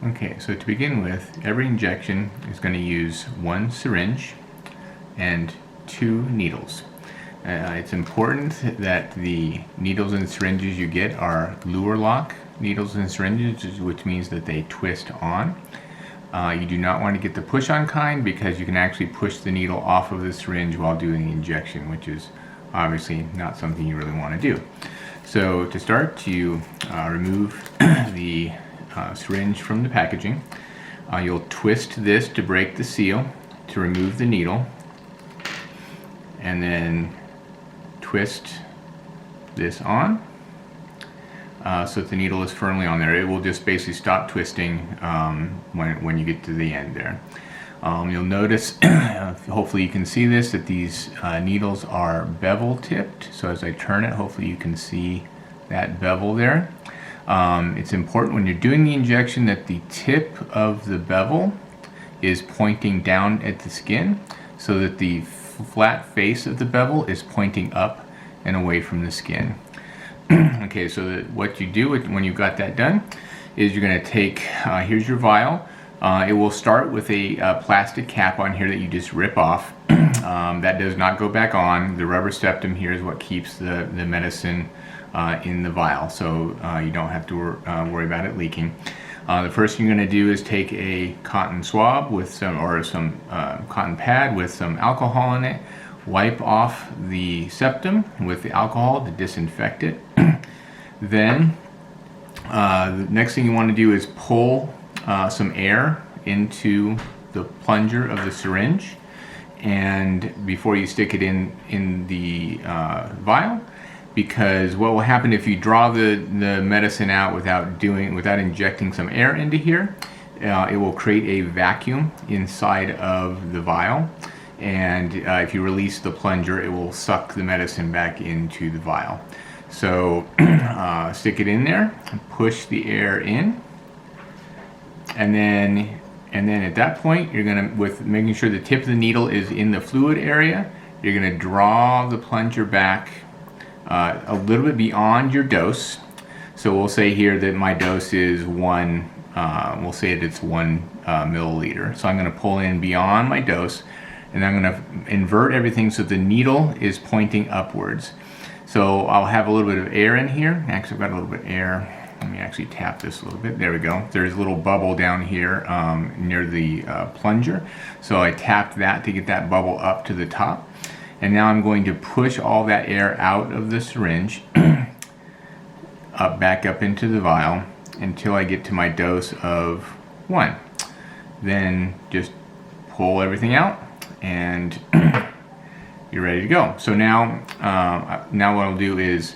Okay, so to begin with, every injection is going to use one syringe and two needles. It's important that the needles and syringes you get are luer lock needles and syringes, which means that they twist on. You do not want to get the push-on kind because you can actually push the needle off of the syringe while doing the injection, which is obviously not something you really want to do. So to start, you remove the syringe from the packaging. You'll twist this to break the seal to remove the needle, and then twist this on so that the needle is firmly on there. It will just basically stop twisting when you get to the end there. You'll notice, hopefully you can see this, that these needles are bevel tipped. So as I turn it, hopefully you can see that bevel there. It's important when you're doing the injection that the tip of the bevel is pointing down at the skin so that the flat face of the bevel is pointing up and away from the skin. Okay, so that what you do when you've got that done is you're going to take, here's your vial. It will start with a plastic cap on here that you just rip off. That does not go back on. The rubber septum here is what keeps the medicine in the vial, so you don't have to worry about it leaking. The first thing you're going to do is take a cotton swab with some cotton pad with some alcohol in it, wipe off the septum with the alcohol to disinfect it. Then the next thing you want to do is pull some air into the plunger of the syringe, and before you stick it in the vial, because what will happen if you draw the medicine out without injecting some air into here, it will create a vacuum inside of the vial, and if you release the plunger, it will suck the medicine back into the vial. So stick it in there, push the air in, and then at that point, you're gonna, with making sure the tip of the needle is in the fluid area, you're gonna draw the plunger back a little bit beyond your dose. So we'll say here that my dose is we'll say that it's 1 milliliter. So I'm going to pull in beyond my dose, and I'm going to invert everything so the needle is pointing upwards. So I'll have a little bit of air in here. Actually, I've got a little bit of air. Let me actually tap this a little bit. There we go. There's a little bubble down here near the plunger. So I tapped that to get that bubble up to the top. And now I'm going to push all that air out of the syringe, back up into the vial until I get to my dose of 1. Then just pull everything out and you're ready to go. So now what I'll do is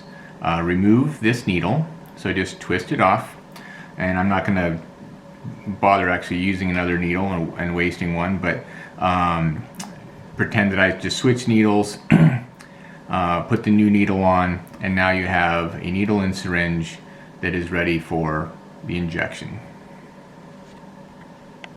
remove this needle. So just twist it off, and I'm not going to bother actually using another needle and wasting one, but pretend that I just switched needles, put the new needle on, and now you have a needle and syringe that is ready for the injection.